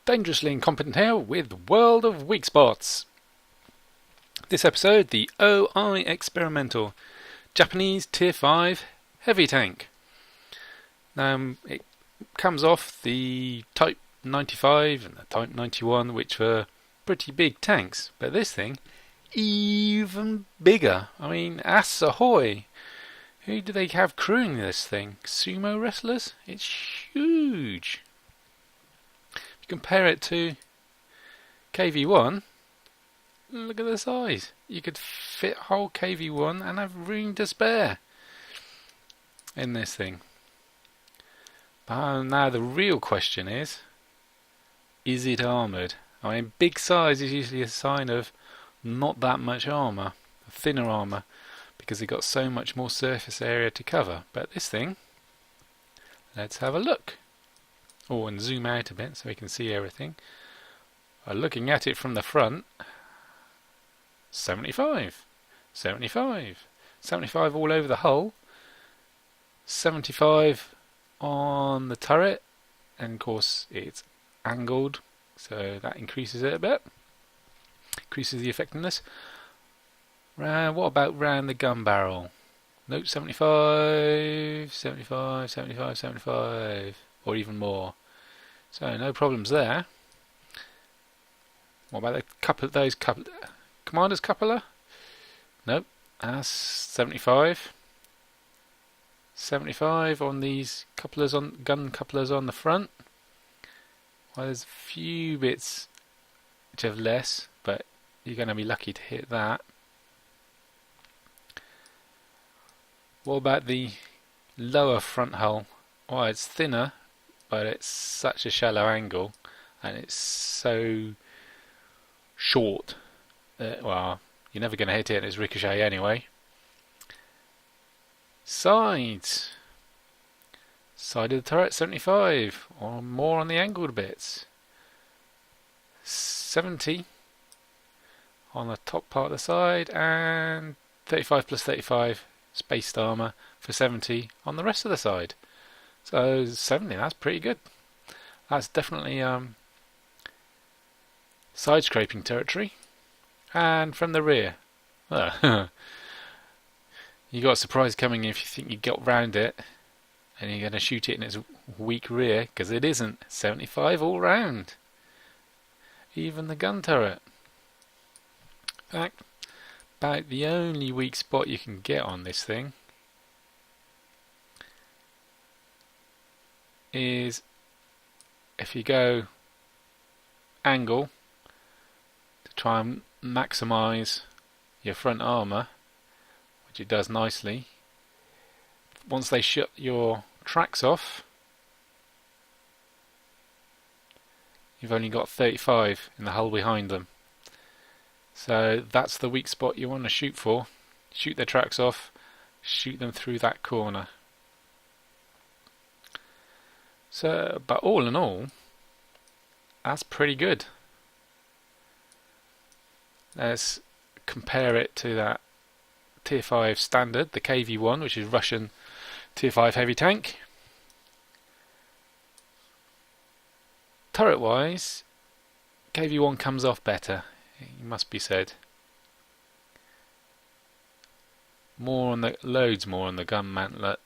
Dangerously Incompetent here with World of Weak Spots. This episode, the OI Experimental Japanese Tier 5 Heavy Tank. It comes off the Type 95 and the Type 91, which were pretty big tanks, but this thing, even bigger. I mean, ass ahoy! Who do they have crewing this thing? Sumo wrestlers? It's huge! Compare it to KV1, look at the size. You could fit whole KV1 and have room to spare in this thing. But now the real question is it armoured? I mean, big size is usually a sign of not that much armour, thinner armour, because it got so much more surface area to cover. But this thing, let's have a look. Oh, and zoom out a bit so we can see everything. Looking at it from the front, 75, 75, 75 all over the hull, 75 on the turret, and of course it's angled, so that increases it a bit, increases the effectiveness. What about round the gun barrel? Note 75, 75, 75, 75. Or even more. So no problems there. What about those commander's cupola? Nope. That's 75. 75 on these gun couplers on the front. Well, there's a few bits which have less, but you're going to be lucky to hit that. What about the lower front hull? Well, it's thinner, but it's such a shallow angle and it's so short that, well, you're never going to hit it and it's ricochet anyway. Side of the turret, 75, or more on the angled bits. 70 on the top part of the side, and 35 plus 35 spaced armour for 70 on the rest of the side. So 70, that's pretty good. That's definitely side scraping territory. And from the rear, you got a surprise coming if you think you got round it and you're going to shoot it in its weak rear, because it isn't. 75 all round, even the gun turret. In fact, about the only weak spot you can get on this thing is if you go angle to try and maximize your front armour, which it does nicely. Once they shut your tracks off, you've only got 35 in the hull behind them. So that's the weak spot you want to shoot for. Shoot their tracks off, shoot them through that corner. So, but all in all, that's pretty good. Let's compare it to that Tier 5 standard, the KV1, which is Russian Tier 5 heavy tank. Turret-wise, KV1 comes off better, it must be said. Loads more on the gun mantlet.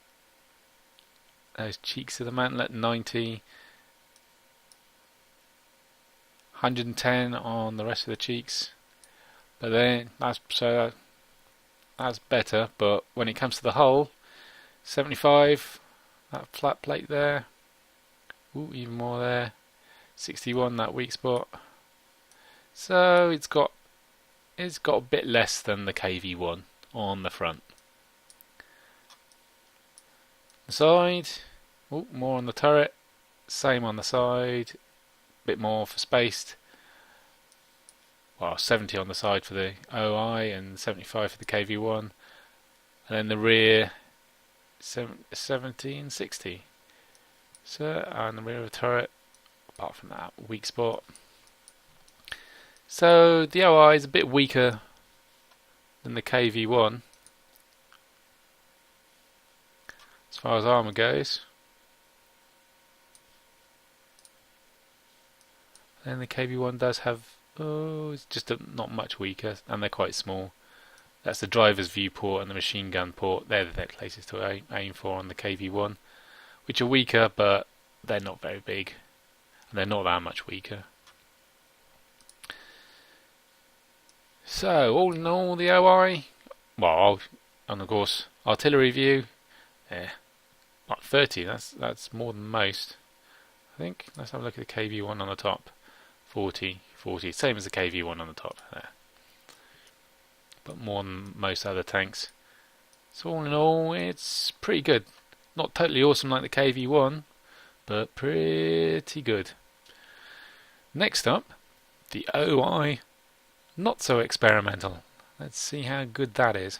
Those cheeks of the mantlet, 90, 110 on the rest of the cheeks. But then that's better. But when it comes to the hull, 75, that flat plate there. Ooh, even more there. 61, that weak spot. So it's got a bit less than the KV1 on the front. The side, more on the turret, same on the side, bit more for spaced. Well, 70 on the side for the OI and 75 for the KV1, and then the rear 70 and 60. So, and the rear of the turret, apart from that weak spot. So the OI is a bit weaker than the KV1 as far as armour goes. And the KV1 does have, it's just not much weaker, and they're quite small. That's the driver's view port and the machine gun port. They're the places to aim for on the KV1, which are weaker, but they're not very big, and they're not that much weaker. So, all in all, the OI, well, and of course, artillery view, like 30, that's more than most, I think. Let's have a look at the KV1 on the top. 40, same as the KV1 on the top there. But more than most other tanks. So all in all, it's pretty good. Not totally awesome like the KV1, but pretty good. Next up, the OI, not so experimental. Let's see how good that is.